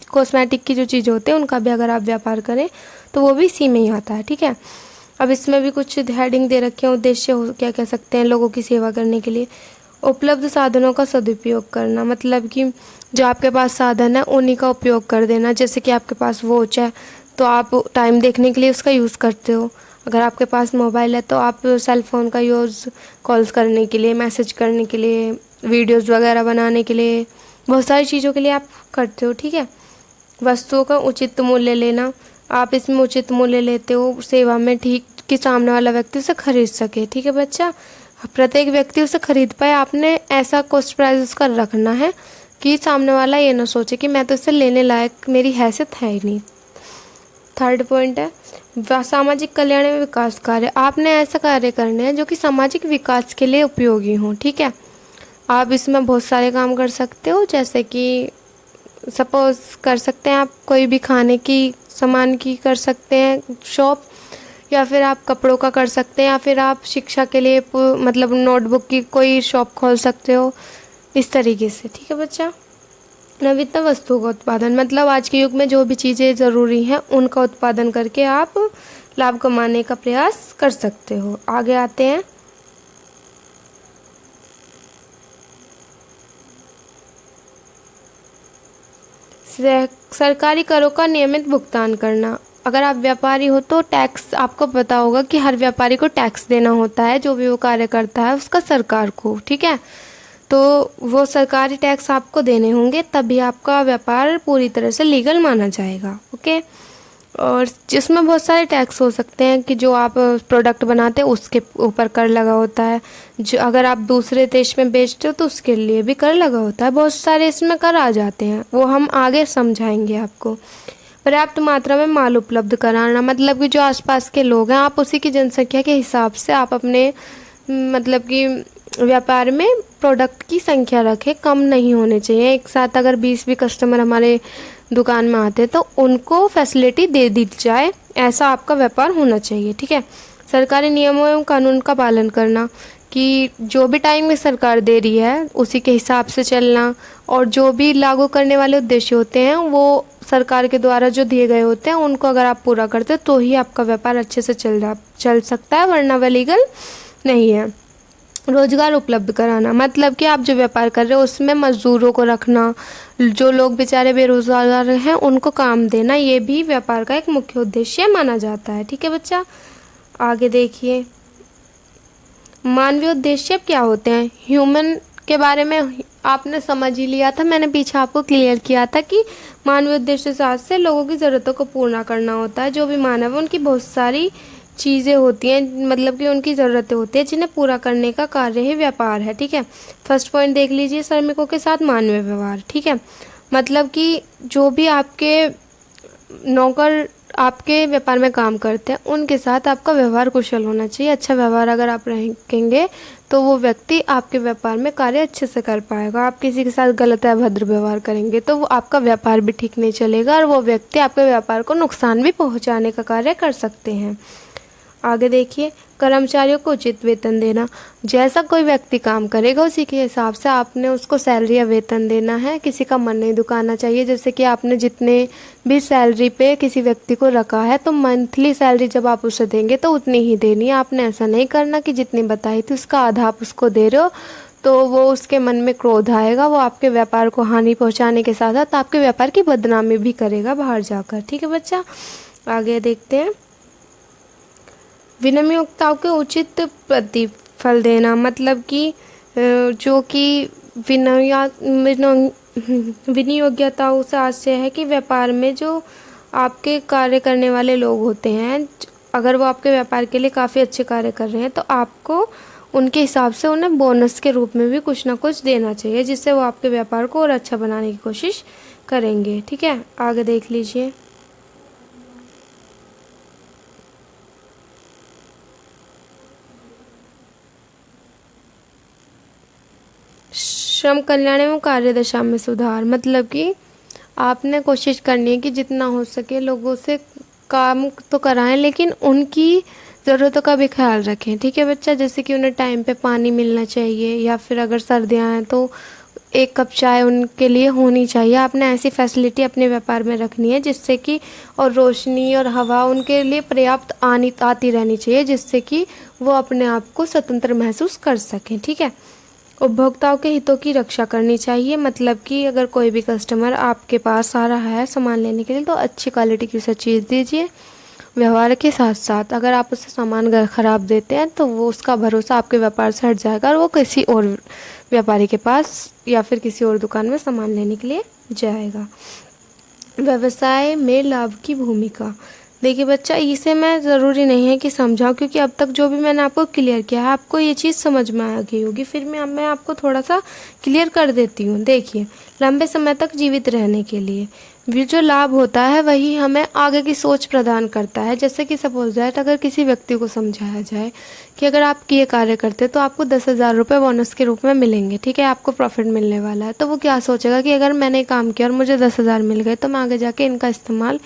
कॉस्मेटिक की जो चीज़ें होती हैं उनका भी अगर आप व्यापार करें तो वो भी इसी में ही आता है। ठीक है, अब इसमें भी कुछ हेडिंग दे रखे हैं। उद्देश्य क्या कह सकते हैं लोगों की सेवा करने के लिए? उपलब्ध साधनों का सदुपयोग करना, मतलब कि जो आपके पास साधन है उन्हीं का उपयोग कर देना। जैसे कि आपके पास वॉच है तो आप टाइम देखने के लिए उसका यूज़ करते हो। अगर आपके पास मोबाइल है तो आप सेल फ़ोन का यूज़ कॉल्स करने के लिए, मैसेज करने के लिए, वीडियोज़ वगैरह बनाने के लिए, बहुत सारी चीज़ों के लिए आप करते हो। ठीक है, वस्तुओं का उचित मूल्य लेना, आप इसमें उचित मूल्य लेते हो सेवा में, ठीक कि सामने वाला व्यक्ति उसे खरीद सके। ठीक है बच्चा, प्रत्येक व्यक्ति उसे खरीद पाए। आपने ऐसा कॉस्ट प्राइस उसका रखना है कि सामने वाला ये ना सोचे कि मैं तो इससे लेने लायक मेरी हैसियत है ही नहीं। थर्ड पॉइंट है सामाजिक कल्याण में विकास कार्य। आपने ऐसा कार्य करने हैं जो कि सामाजिक विकास के लिए उपयोगी हों। ठीक है, आप इसमें बहुत सारे काम कर सकते हो, जैसे कि सपोज कर सकते हैं आप कोई भी खाने की सामान की कर सकते हैं शॉप, या फिर आप कपड़ों का कर सकते हैं, या फिर आप शिक्षा के लिए मतलब नोटबुक की कोई शॉप खोल सकते हो, इस तरीके से। ठीक है बच्चा। नवीनतम वस्तुओं का उत्पादन, मतलब आज के युग में जो भी चीज़ें ज़रूरी हैं उनका उत्पादन करके आप लाभ कमाने का प्रयास कर सकते हो। आगे आते हैं। सरकारी करों का नियमित भुगतान करना। अगर आप व्यापारी हो तो टैक्स, आपको पता होगा कि हर व्यापारी को टैक्स देना होता है, जो भी वो कार्य करता है उसका सरकार को। ठीक है, तो वो सरकारी टैक्स आपको देने होंगे, तभी आपका व्यापार पूरी तरह से लीगल माना जाएगा। ओके, और जिसमें बहुत सारे टैक्स हो सकते हैं कि जो आप प्रोडक्ट बनाते हैं उसके ऊपर कर लगा होता है, जो अगर आप दूसरे देश में बेचते हो तो उसके लिए भी कर लगा होता है। बहुत सारे इसमें कर आ जाते हैं, वो हम आगे समझाएंगे आपको। पर्याप्त मात्रा में माल उपलब्ध कराना, मतलब कि जो आसपास के लोग हैं आप उसी की जनसंख्या के हिसाब से आप अपने मतलब कि व्यापार में प्रोडक्ट की संख्या रखें, कम नहीं होने चाहिए। एक साथ अगर 20 भी कस्टमर हमारे दुकान में आते तो उनको फैसिलिटी दे दी जाए, ऐसा आपका व्यापार होना चाहिए। ठीक है, सरकारी नियमों एवं कानून का पालन करना, कि जो भी टाइम में सरकार दे रही है उसी के हिसाब से चलना, और जो भी लागू करने वाले उद्देश्य होते हैं वो सरकार के द्वारा जो दिए गए होते हैं उनको अगर आप पूरा करते तो ही आपका व्यापार अच्छे से चल सकता है, वरना वह लीगल नहीं है। रोजगार उपलब्ध कराना, मतलब कि आप जो व्यापार कर रहे हो उसमें मजदूरों को रखना, जो लोग बेचारे बेरोजगार हैं उनको काम देना, ये भी व्यापार का एक मुख्य उद्देश्य माना जाता है। ठीक है बच्चा, आगे देखिए। मानवीय उद्देश्य क्या होते हैं? ह्यूमन के बारे में आपने समझ ही लिया था, मैंने पीछे आपको क्लियर किया था कि मानवीय उद्देश्य से लोगों की ज़रूरतों को पूर्ण करना होता है। जो भी मानव है उनकी बहुत सारी चीज़ें होती हैं, मतलब कि उनकी ज़रूरतें होती हैं जिन्हें पूरा करने का कार्य ही व्यापार है। ठीक है, फर्स्ट पॉइंट देख लीजिए, श्रमिकों के साथ मानवीय व्यवहार। ठीक है, मतलब कि जो भी आपके नौकर आपके व्यापार में काम करते हैं उनके साथ आपका व्यवहार कुशल होना चाहिए। अच्छा व्यवहार अगर आप रखेंगे तो वो व्यक्ति आपके व्यापार में कार्य अच्छे से कर पाएगा। आप किसी के साथ गलत या अभद्र व्यवहार करेंगे तो वो आपका व्यापार भी ठीक नहीं चलेगा, और वो व्यक्ति आपके व्यापार को नुकसान भी पहुंचाने का कार्य कर सकते हैं। आगे देखिए, कर्मचारियों को उचित वेतन देना, जैसा कोई व्यक्ति काम करेगा उसी के हिसाब से आपने उसको सैलरी या वेतन देना है। किसी का मन नहीं दुखाना चाहिए, जैसे कि आपने जितने भी सैलरी पे किसी व्यक्ति को रखा है तो मंथली सैलरी जब आप उसे देंगे तो उतनी ही देनी है। आपने ऐसा नहीं करना कि जितनी बताई थी उसका आधा आप उसको दे रहे हो, तो वो उसके मन में क्रोध आएगा, वो आपके व्यापार को हानि पहुँचाने के साथ साथ आपके व्यापार की बदनामी भी करेगा बाहर जाकर। ठीक है बच्चा, आगे देखते हैं। विनियोक्ताओं को उचित प्रतिफल देना, मतलब कि जो कि विनियोग्यताओं से आशय है कि व्यापार में जो आपके कार्य करने वाले लोग होते हैं, अगर वो आपके व्यापार के लिए काफ़ी अच्छे कार्य कर रहे हैं तो आपको उनके हिसाब से उन्हें बोनस के रूप में भी कुछ ना कुछ देना चाहिए, जिससे वो आपके व्यापार को और अच्छा बनाने की कोशिश करेंगे। ठीक है, आगे देख लीजिए। श्रम कल्याण एवं कार्यदशा में सुधार, मतलब कि आपने कोशिश करनी है कि जितना हो सके लोगों से काम तो कराएं, लेकिन उनकी ज़रूरतों का भी ख्याल रखें। ठीक है बच्चा, जैसे कि उन्हें टाइम पे पानी मिलना चाहिए, या फिर अगर सर्दियाँ हैं तो एक कप चाय उनके लिए होनी चाहिए। आपने ऐसी फैसिलिटी अपने व्यापार में रखनी है जिससे कि, और रोशनी और हवा उनके लिए पर्याप्त आती रहनी चाहिए, जिससे कि वो अपने आप को स्वतंत्र महसूस कर सकें। ठीक है, उपभोक्ताओं के हितों की रक्षा करनी चाहिए, मतलब कि अगर कोई भी कस्टमर आपके पास आ रहा है सामान लेने के लिए तो अच्छी क्वालिटी की उसे चीज़ दीजिए। व्यवहार के साथ साथ अगर आप उसे सामान ख़राब देते हैं तो वो उसका भरोसा आपके व्यापार से हट जाएगा और वो किसी और व्यापारी के पास या फिर किसी और दुकान में सामान लेने के लिए जाएगा। व्यवसाय में लाभ की भूमिका, देखिए बच्चा, इसे मैं ज़रूरी नहीं है कि समझाऊं, क्योंकि अब तक जो भी मैंने आपको क्लियर किया है आपको ये चीज़ समझ में आ गई होगी। फिर मैं आपको थोड़ा सा क्लियर कर देती हूँ। देखिए, लंबे समय तक जीवित रहने के लिए भी जो लाभ होता है वही हमें आगे की सोच प्रदान करता है। जैसे कि सपोज दैट अगर किसी व्यक्ति को समझाया जाए कि अगर आप ये कार्य करते तो आपको 10,000 रुपये बोनस के रूप में मिलेंगे, ठीक है, आपको प्रॉफिट मिलने वाला है, तो वो क्या सोचेगा कि अगर मैंने काम किया और मुझे 10,000 मिल गए तो मैं आगे जाके इनका इस्तेमाल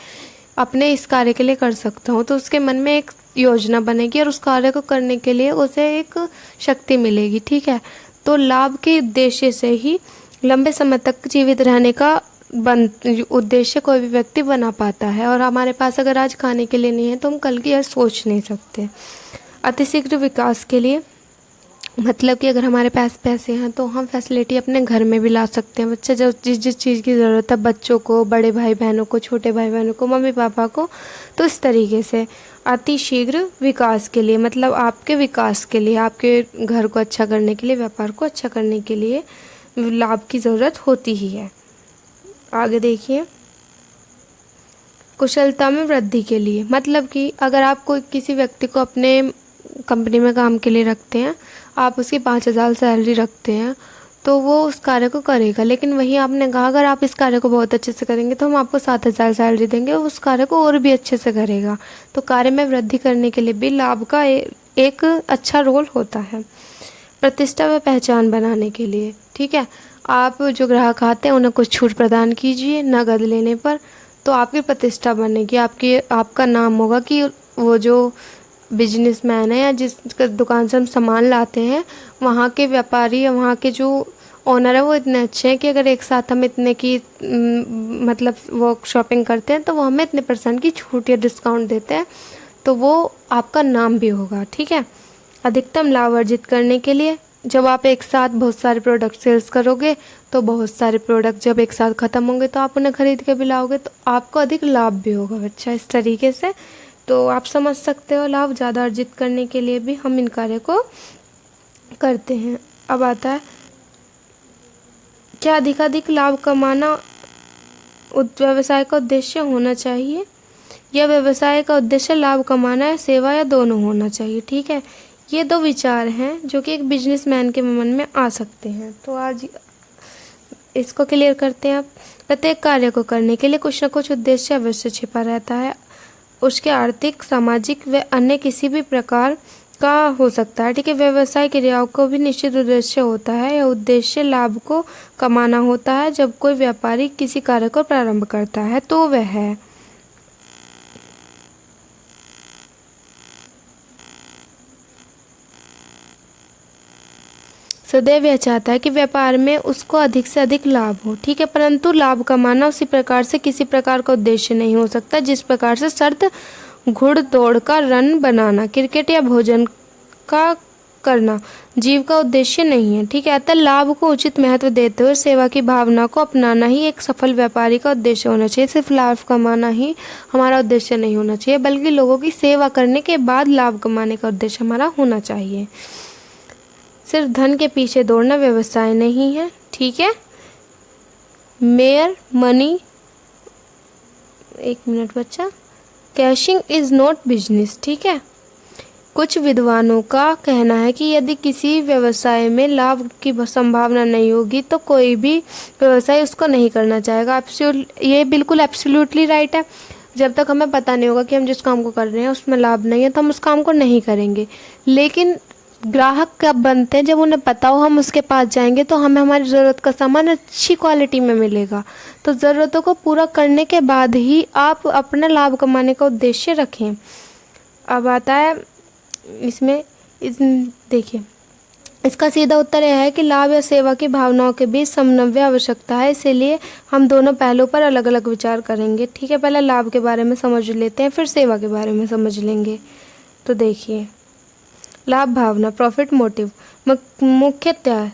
अपने इस कार्य के लिए कर सकता हूँ। तो उसके मन में एक योजना बनेगी और उस कार्य को करने के लिए उसे एक शक्ति मिलेगी। ठीक है, तो लाभ के उद्देश्य से ही लंबे समय तक जीवित रहने का उद्देश्य कोई भी व्यक्ति बना पाता है। और हमारे पास अगर आज खाने के लिए नहीं है तो हम कल की यह सोच नहीं सकते। अतिशीघ्र विकास के लिए, मतलब कि अगर हमारे पास पैसे हैं तो हम फैसिलिटी अपने घर में भी ला सकते हैं। बच्चे जो जिस चीज़ की ज़रूरत है, बच्चों को, बड़े भाई बहनों को, छोटे भाई बहनों को, मम्मी पापा को, तो इस तरीके से अतिशीघ्र विकास के लिए, मतलब आपके विकास के लिए, आपके घर को अच्छा करने के लिए, व्यापार को अच्छा करने के लिए लाभ की ज़रूरत होती ही है। आगे देखिए, कुशलता में वृद्धि के लिए, मतलब कि अगर आप कोई किसी व्यक्ति को अपने कंपनी में काम के लिए रखते हैं, आप उसकी 5,000 सैलरी रखते हैं तो वो उस कार्य को करेगा। लेकिन वहीं आपने कहा अगर आप इस कार्य को बहुत अच्छे से करेंगे तो हम आपको 7,000 सैलरी देंगे, उस कार्य को और भी अच्छे से करेगा। तो कार्य में वृद्धि करने के लिए भी लाभ का एक अच्छा रोल होता है। प्रतिष्ठा व पहचान बनाने के लिए, ठीक है, आप जो ग्राहक आते हैं उन्हें कुछ छूट प्रदान कीजिए नगद लेने पर, तो आपकी प्रतिष्ठा बनेगी, आपका नाम होगा कि वो जो बिजनेसमैन है या जिस दुकान से हम सामान लाते हैं वहाँ के व्यापारी या वहाँ के जो ओनर है वो इतने अच्छे हैं कि अगर एक साथ हम इतने की मतलब वो शॉपिंग करते हैं तो वो हमें इतने % की छूट या डिस्काउंट देते हैं, तो वो आपका नाम भी होगा। ठीक है, अधिकतम लाभ अर्जित करने के लिए, जब आप एक साथ बहुत सारे प्रोडक्ट सेल्स करोगे तो बहुत सारे प्रोडक्ट जब एक साथ ख़त्म होंगे तो आप उन्हें खरीद के भी लाओगे तो आपको अधिक लाभ भी होगा। बच्चा, इस तरीके से तो आप समझ सकते हो लाभ ज़्यादा अर्जित करने के लिए भी हम इन कार्य को करते हैं। अब आता है, क्या अधिकाधिक लाभ कमाना व्यवसाय का उद्देश्य होना चाहिए, या व्यवसाय का उद्देश्य लाभ कमाना है, सेवा, या दोनों होना चाहिए। ठीक है, ये दो विचार हैं जो कि एक बिजनेसमैन के मन में आ सकते हैं। तो आज इसको क्लियर करते हैं। आप प्रत्येक कार्य को करने के लिए कुछ न कुछ उद्देश्य अवश्य छिपा रहता है, उसके आर्थिक, सामाजिक व अन्य किसी भी प्रकार का हो सकता है। ठीक है, व्यवसाय क्रियाओं को भी निश्चित उद्देश्य होता है। यह उद्देश्य लाभ को कमाना होता है। जब कोई व्यापारी किसी कार्य को प्रारंभ करता है तो वह सदैव यह चाहता है कि व्यापार में उसको अधिक से अधिक लाभ हो। ठीक है, परंतु लाभ कमाना उसी प्रकार से किसी प्रकार का उद्देश्य नहीं हो सकता जिस प्रकार से शर्त घुड़ दौड़ का रन बनाना, क्रिकेट या भोजन का करना जीव का उद्देश्य नहीं है। ठीक है, अतः लाभ को उचित महत्व देते हुए सेवा की भावना को अपनाना ही एक सफल व्यापारी का उद्देश्य होना चाहिए। सिर्फ लाभ कमाना ही हमारा उद्देश्य नहीं होना चाहिए, बल्कि लोगों की सेवा करने के बाद लाभ कमाने का उद्देश्य हमारा होना चाहिए। सिर्फ धन के पीछे दौड़ना व्यवसाय नहीं है। ठीक है, मेयर मनी, एक मिनट बच्चा, कैशिंग इज नॉट बिजनेस। ठीक है, कुछ विद्वानों का कहना है कि यदि किसी व्यवसाय में लाभ की संभावना नहीं होगी तो कोई भी व्यवसाय उसको नहीं करना चाहेगा। ये बिल्कुल एब्सोल्युटली राइट है। जब तक हमें पता नहीं होगा कि हम जिस काम को कर रहे हैं उसमें लाभ नहीं है तो हम उस काम को नहीं करेंगे। लेकिन ग्राहक कब बनते हैं? जब उन्हें पता हो हम उसके पास जाएंगे तो हमें हमारी ज़रूरत का सामान अच्छी क्वालिटी में मिलेगा। तो ज़रूरतों को पूरा करने के बाद ही आप अपना लाभ कमाने का उद्देश्य रखें। अब आता है इसमें देखिए, इसका सीधा उत्तर यह है कि लाभ या सेवा की भावनाओं के बीच समन्वय आवश्यकता है। इसीलिए हम दोनों पहलुओं पर अलग अलग विचार करेंगे। ठीक है, पहले लाभ के बारे में समझ लेते हैं, फिर सेवा के बारे में समझ लेंगे। तो देखिए, लाभ भावना, प्रॉफिट मोटिव, मुख्यतः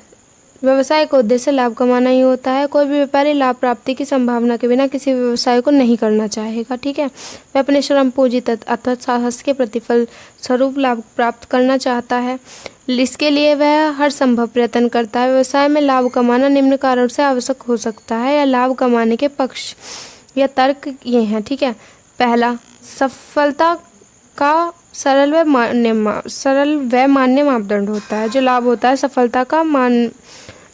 व्यवसाय का उद्देश्य लाभ कमाना ही होता है। कोई भी व्यापारी लाभ प्राप्ति की संभावना के बिना किसी व्यवसाय को नहीं करना चाहेगा। ठीक है, वह अपने श्रम पूंजी अथवा साहस के प्रतिफल स्वरूप लाभ प्राप्त करना चाहता है। इसके लिए वह हर संभव प्रयत्न करता है। व्यवसाय में लाभ कमाना निम्न कारण से आवश्यक हो सकता है या लाभ कमाने के पक्ष या तर्क ये हैं। ठीक है, पहला, सफलता का सरल व मान्य मापदंड होता है। जो लाभ होता है सफलता का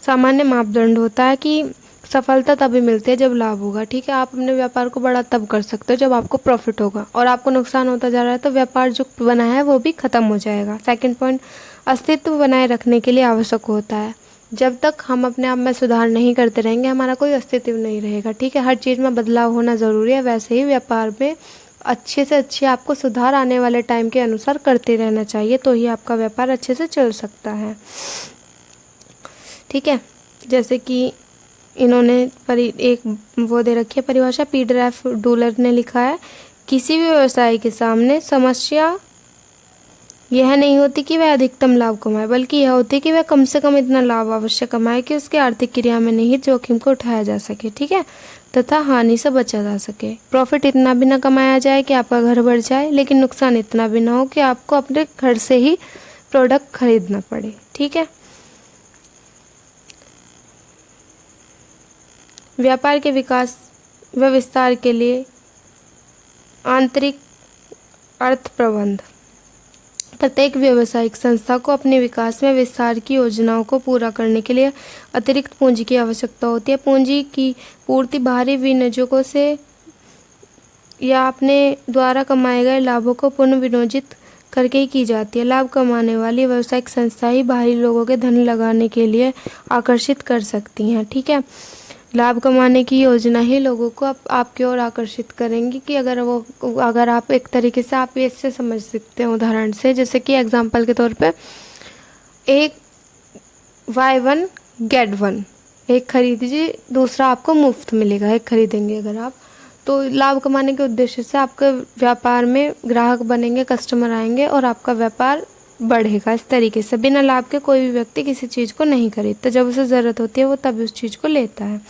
सामान्य मापदंड होता है कि सफलता तभी मिलती है जब लाभ होगा। ठीक है, आप अपने व्यापार को बड़ा तब कर सकते हो जब आपको प्रॉफिट होगा, और आपको नुकसान होता जा रहा है तो व्यापार जो बना है वो भी खत्म हो जाएगा। सेकंड पॉइंट, अस्तित्व बनाए रखने के लिए आवश्यक होता है। जब तक हम अपने आप में सुधार नहीं करते रहेंगे हमारा कोई अस्तित्व नहीं रहेगा। ठीक है, हर चीज़ में बदलाव होना ज़रूरी है। वैसे ही व्यापार में अच्छे से अच्छे आपको सुधार आने वाले टाइम के अनुसार करते रहना चाहिए, तो ही आपका व्यापार अच्छे से चल सकता है। ठीक है, जैसे कि इन्होंने एक वो दे रखी है परिभाषा, पीटर एफ डूलर ने लिखा है, किसी भी व्यवसाय के सामने समस्या यह नहीं होती कि वह अधिकतम लाभ कमाए, बल्कि यह होती कि वह कम से कम इतना लाभ अवश्य कमाए कि उसके आर्थिक क्रिया में निहित जोखिम को उठाया जा सके। ठीक है, तथा हानि से बचा जा सके। प्रॉफिट इतना भी ना कमाया जाए कि आपका घर बढ़ जाए, लेकिन नुकसान इतना भी ना हो कि आपको अपने घर से ही प्रोडक्ट खरीदना पड़े। ठीक है, व्यापार के विकास व विस्तार के लिए आंतरिक अर्थ प्रबंध, प्रत्येक व्यावसायिक संस्था को अपने विकास में विस्तार की योजनाओं को पूरा करने के लिए अतिरिक्त पूंजी की आवश्यकता होती है। पूंजी की पूर्ति बाहरी विनियोजकों से या अपने द्वारा कमाए गए लाभों को पुनर्विनियोजित करके ही की जाती है। लाभ कमाने वाली व्यावसायिक संस्था ही बाहरी लोगों के धन लगाने के लिए आकर्षित कर सकती हैं। ठीक है, लाभ कमाने की योजना ही लोगों को आपकी ओर आकर्षित करेंगी कि अगर आप एक तरीके से आप इससे समझ सकते हैं उदाहरण से, जैसे कि एग्जांपल के तौर पे एक बाय 1 गेट 1, एक खरीदिए दूसरा आपको मुफ्त मिलेगा, एक खरीदेंगे अगर आप, तो लाभ कमाने के उद्देश्य से आपके व्यापार में ग्राहक बनेंगे, कस्टमर आएंगे और आपका व्यापार बढ़ेगा। इस तरीके से बिना लाभ के कोई भी व्यक्ति किसी चीज़ को नहीं खरीदता, जब उसे ज़रूरत होती है वो तभी उस चीज़ को लेता है।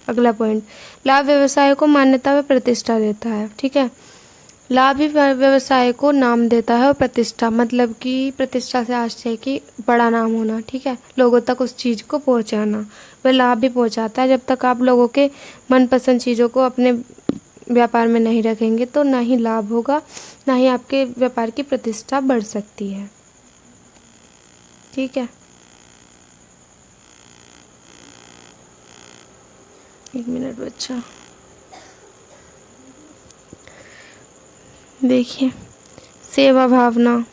अगला पॉइंट, लाभ व्यवसाय को मान्यता व प्रतिष्ठा देता है। ठीक है, लाभ ही व्यवसाय को नाम देता है और प्रतिष्ठा, मतलब कि प्रतिष्ठा से आशय कि बड़ा नाम होना। ठीक है, लोगों तक उस चीज़ को पहुंचाना, वह लाभ भी पहुंचाता है। जब तक आप लोगों के मनपसंद चीज़ों को अपने व्यापार में नहीं रखेंगे तो ना ही लाभ होगा, ना ही आपके व्यापार की प्रतिष्ठा बढ़ सकती है। ठीक है, एक मिनट बच्चा, देखिए सेवा भावना,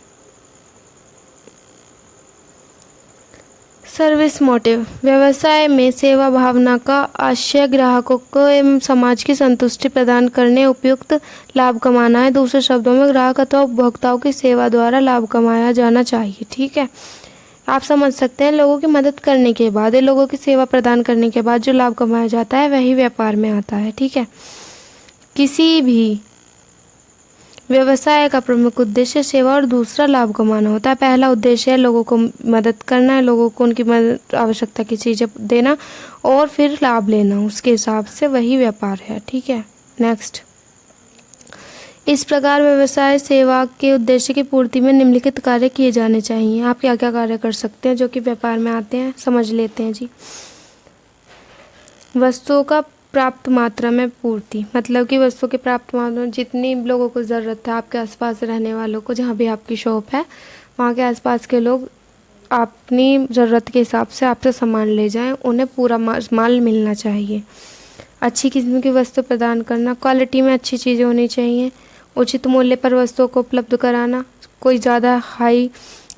सर्विस मोटिव, व्यवसाय में सेवा भावना का आशय ग्राहकों को एवं समाज की संतुष्टि प्रदान करने उपयुक्त लाभ कमाना है। दूसरे शब्दों में ग्राहक अथवा उपभोक्ताओं की सेवा द्वारा लाभ कमाया जाना चाहिए। ठीक है, आप समझ सकते हैं लोगों की मदद करने के बाद, लोगों की सेवा प्रदान करने के बाद जो लाभ कमाया जाता है वही व्यापार में आता है। ठीक है, किसी भी व्यवसाय का प्रमुख उद्देश्य सेवा और दूसरा लाभ कमाना होता है। पहला उद्देश्य है लोगों को मदद करना है, लोगों को उनकी मदद आवश्यकता की चीज़ें देना और फिर लाभ लेना, उसके हिसाब से वही व्यापार है। ठीक है, नेक्स्ट, इस प्रकार व्यवसाय सेवा के उद्देश्य की पूर्ति में निम्नलिखित कार्य किए जाने चाहिए। आप क्या क्या कार्य कर सकते हैं जो कि व्यापार में आते हैं, समझ लेते हैं जी। वस्तुओं का प्राप्त मात्रा में पूर्ति, मतलब कि वस्तुओं की प्राप्त मात्रा में जितनी लोगों को ज़रूरत है, आपके आसपास रहने वालों को, जहाँ भी आपकी शॉप है वहाँ के आसपास के लोग अपनी ज़रूरत के हिसाब से आपसे सामान ले जाएं, उन्हें पूरा माल मिलना चाहिए। अच्छी किस्म की वस्तु प्रदान करना, क्वालिटी में अच्छी चीज़ें होनी चाहिए। उचित मूल्य पर वस्तुओं को उपलब्ध कराना, कोई ज़्यादा हाई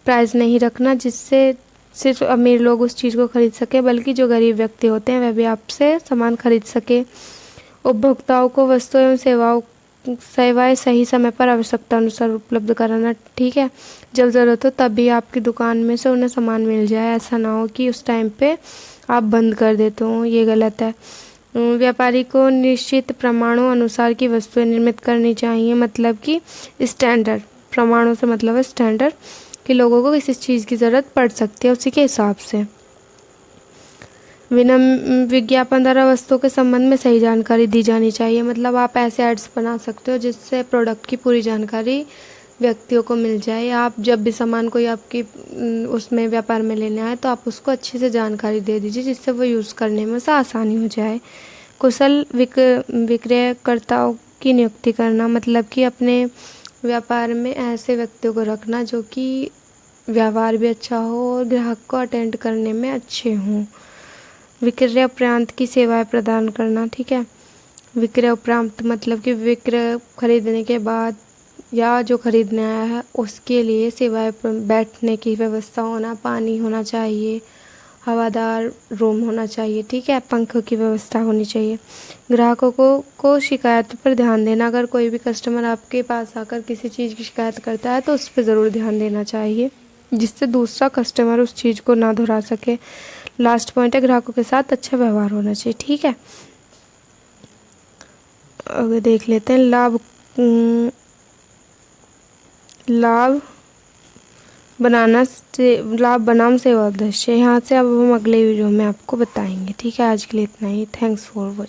प्राइस नहीं रखना जिससे सिर्फ अमीर लोग उस चीज़ को खरीद सके, बल्कि जो गरीब व्यक्ति होते हैं वह भी आपसे सामान खरीद सके। उपभोक्ताओं को वस्तु एवं सेवाएं सही समय पर आवश्यकता अनुसार उपलब्ध कराना, ठीक है। जब ज़रूरत हो तभी आपकी दुकान में से उन्हें सामान मिल जाए, ऐसा ना हो कि उस टाइम पे आप बंद कर देते हो, ये गलत है। व्यापारी को निश्चित प्रमाणों अनुसार की वस्तुएं निर्मित करनी चाहिए, मतलब कि स्टैंडर्ड, प्रमाणों से मतलब है स्टैंडर्ड, कि लोगों को किसी चीज़ की ज़रूरत पड़ सकती है उसी के हिसाब से। विज्ञापन द्वारा वस्तुओं के संबंध में सही जानकारी दी जानी चाहिए, मतलब आप ऐसे एड्स बना सकते हो जिससे प्रोडक्ट की पूरी जानकारी व्यक्तियों को मिल जाए। आप जब भी सामान कोई आपकी उसमें व्यापार में लेने आए तो आप उसको अच्छे से जानकारी दे दीजिए, जिससे वो यूज़ करने में से आसानी हो जाए। कुशल विक्रयकर्ताओं की नियुक्ति करना, मतलब कि अपने व्यापार में ऐसे व्यक्तियों को रखना जो कि व्यवहार भी अच्छा हो और ग्राहक को अटेंड करने में अच्छे हों। विक्रय उपरांत की सेवाएं प्रदान करना, ठीक है। विक्रय उपरांत मतलब कि विक्रय खरीदने के बाद या जो खरीदने आया है उसके लिए सेवाएं, बैठने की व्यवस्था होना, पानी होना चाहिए, हवादार रूम होना चाहिए, ठीक है, पंखों की व्यवस्था होनी चाहिए। ग्राहकों को शिकायत पर ध्यान देना, अगर कोई भी कस्टमर आपके पास आकर किसी चीज़ की शिकायत करता है तो उस पर ज़रूर ध्यान देना चाहिए, जिससे दूसरा कस्टमर उस चीज़ को ना दोहरा सके। लास्ट पॉइंट है, ग्राहकों के साथ अच्छा व्यवहार होना चाहिए, ठीक है। अगर देख लेते हैं लाभ बनाम सेवा उद्देश्य, यहाँ से अब हम अगले वीडियो में आपको बताएंगे, ठीक है। आज के लिए इतना ही। Thanks for watching.